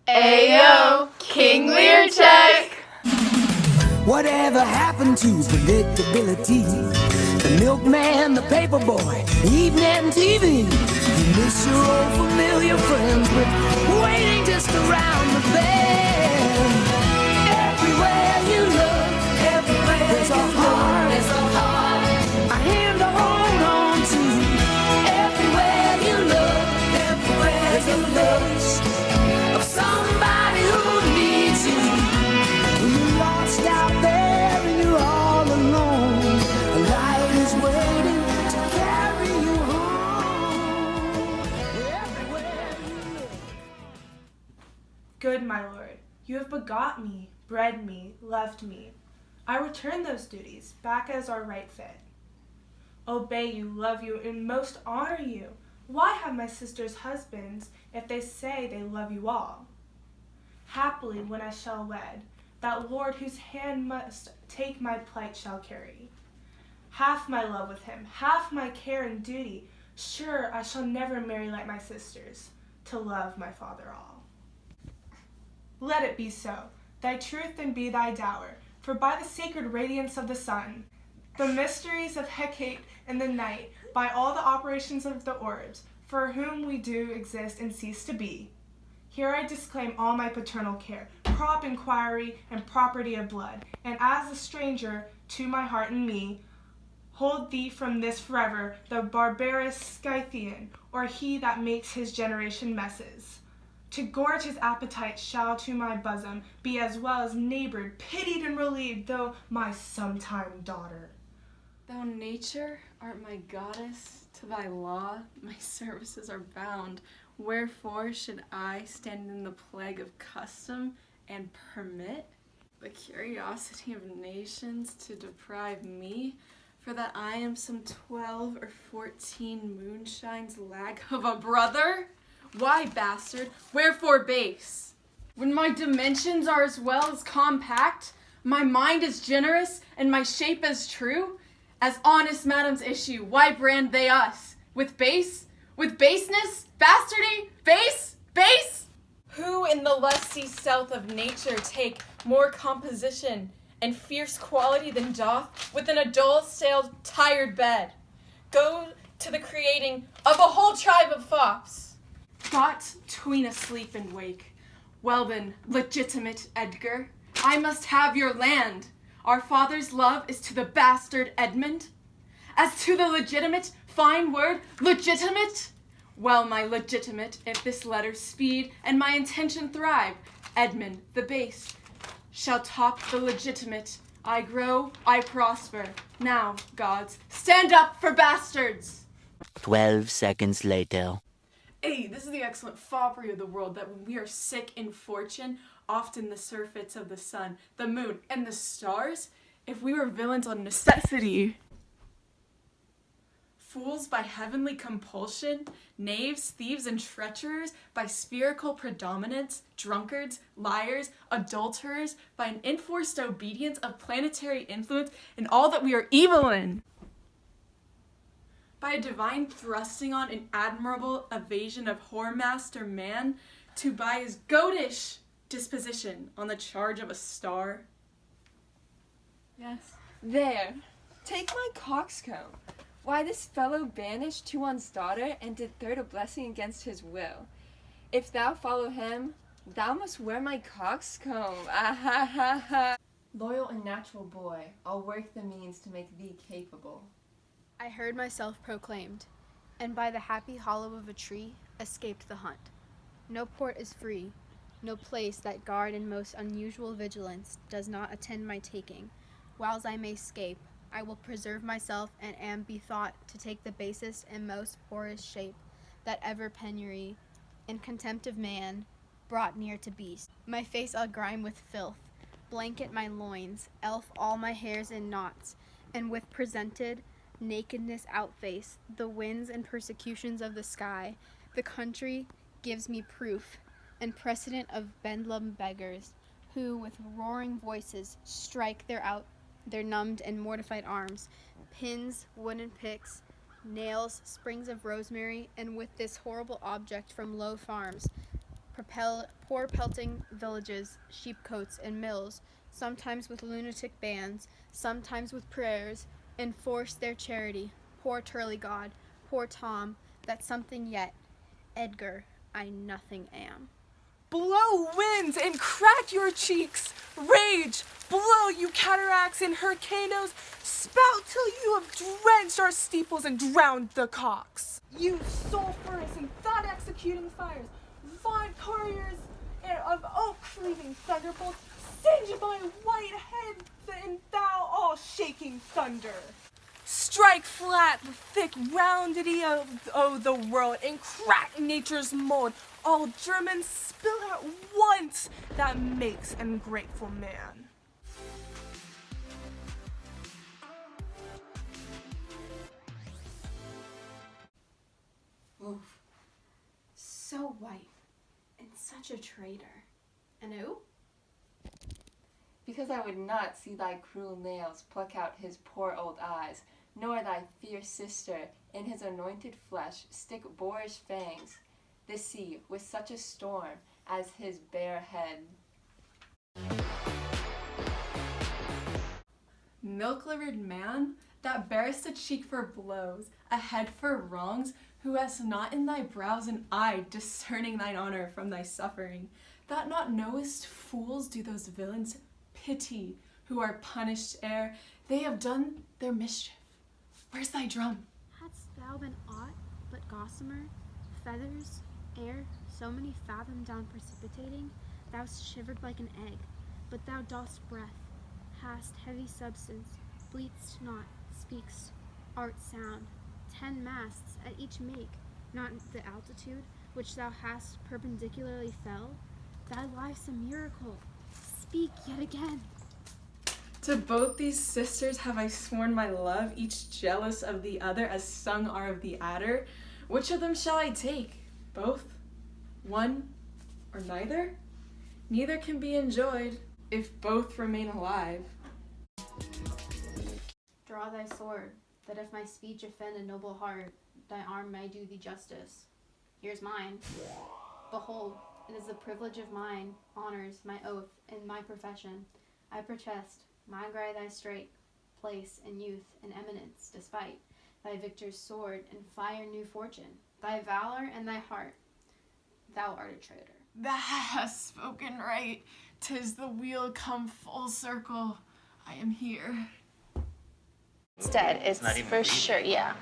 Ayo, King Lear check! Whatever happened to predictability? The milkman, the paperboy, evening TV. You miss your old familiar friends, but waiting just around the bend. Everywhere you look, there's a heart, a hand to hold on to. Everywhere you look, there's a look of somebody who needs you. When you're lost out there and you're all alone, a light is waiting to carry you home. Everywhere you look. Good, my lord, you have begot me, bred me, loved me. I return those duties, back as are right fit. Obey you, love you, and most honor you. Why have my sisters husbands, if they say they love you all? Happily, when I shall wed, that lord whose hand must take my plight shall carry. Half my love with him, half my care and duty, sure I shall never marry like my sisters, to love my father all. Let it be so, thy truth then be thy dower, for by the sacred radiance of the sun, the mysteries of Hecate in the night, by all the operations of the orbs, for whom we do exist and cease to be. Here I disclaim all my paternal care, prop inquiry, and property of blood, and as a stranger to my heart and me, hold thee from this forever, the barbarous Scythian, or he that makes his generation messes. To gorge his appetite shall to my bosom be as well as neighbored, pitied and relieved, though my sometime daughter. Thou nature art my goddess, to thy law my services are bound. Wherefore should I stand in the plague of custom and permit the curiosity of nations to deprive me, for that I am some 12 or 14 moonshines lag of a brother? Why, bastard, wherefore base? When my dimensions are as well as compact, my mind is generous, and my shape as true, as honest madams issue, why brand they us? With base? With baseness? Bastardy? Base? Base? Who in the lusty stealth of nature take more composition and fierce quality than doth within a dull-sailed, tired bed? Go to the creating of a whole tribe of fops. Got tween asleep and wake. Well then, legitimate Edgar, I must have your land. Our father's love is to the bastard Edmund. As to the legitimate, fine word, legitimate? Well, my legitimate, if this letter speed and my intention thrive, Edmund, the base, shall top the legitimate. I grow, I prosper. Now, gods, stand up for bastards! 12 seconds later. Hey, this is the excellent foppery of the world, that when we are sick in fortune, often the surfeits of the sun, the moon, and the stars, if we were villains on necessity, fools by heavenly compulsion, knaves, thieves, and treacherers by spherical predominance, drunkards, liars, adulterers, by an enforced obedience of planetary influence in all that we are evil in, by a divine thrusting on an admirable evasion of whoremaster man, to by his goatish disposition on the charge of a star. Yes. There. Take my coxcomb. Why, this fellow banished to one's daughter, and did third a blessing against his will. If thou follow him, thou must wear my coxcomb. Ah ha ha ha. Loyal and natural boy, I'll work the means to make thee capable. I heard myself proclaimed, and by the happy hollow of a tree escaped the hunt. No port is free, no place that guard in most unusual vigilance does not attend my taking. Whiles I may scape, I will preserve myself, and am bethought to take the basest and most poorest shape that ever penury, in contempt of man, brought near to beast. My face I'll grime with filth, blanket my loins, elf all my hairs in knots, and with presented nakedness outface the winds and persecutions of the sky. The country gives me proof and precedent of bedlam beggars, who with roaring voices strike their numbed and mortified arms, pins, wooden picks, nails, springs of rosemary, and with this horrible object from low farms, poor pelting villages, sheepcotes, and mills, sometimes with lunatic bands, sometimes with prayers, enforce their charity. Poor Turley God, poor Tom, that something yet. Edgar, I nothing am. Blow winds and crack your cheeks. Rage, blow you cataracts and hurricanes. Spout till you have drenched our steeples and drowned the cocks. You sulphurous and thought-executing fires, vaunt couriers and of oak-cleaving thunderbolts, singe my white head and thou all-shaking thunder. Strike flat the thick roundity of the world and crack nature's mold. All Germans spill at once that makes an ungrateful man. Oof. So white and such a traitor. And who? Because I would not see thy cruel nails pluck out his poor old eyes, nor thy fierce sister in his anointed flesh stick boarish fangs, the sea with such a storm as his bare head. Milk-livered man, that bearest a cheek for blows, a head for wrongs, who hast not in thy brows an eye discerning thine honor from thy suffering, that not knowest fools do those villains pity, who are punished ere they have done their mischief. Where's thy drum? Hadst thou been aught but gossamer, feathers, air, so many fathom down precipitating, thou shivered like an egg, but thou dost breath, hast heavy substance, bleat'st not, speak'st, art sound, 10 masts at each make, not the altitude which thou hast perpendicularly fell, thy life's a miracle, speak yet again. To both these sisters have I sworn my love, each jealous of the other as sung are of the adder. Which of them shall I take? Both? One? Or neither? Neither can be enjoyed if both remain alive. Draw thy sword, that if my speech offend a noble heart, thy arm may do thee justice. Here's mine. Behold, it is the privilege of mine, honors, my oath, and my profession. I protest, migrate thy straight place and youth and eminence, despite thy victor's sword and fire new fortune, thy valor and thy heart. Thou art a traitor. Thou hast spoken right. 'Tis the wheel come full circle. I am here. It's dead. It's for sure, yeah.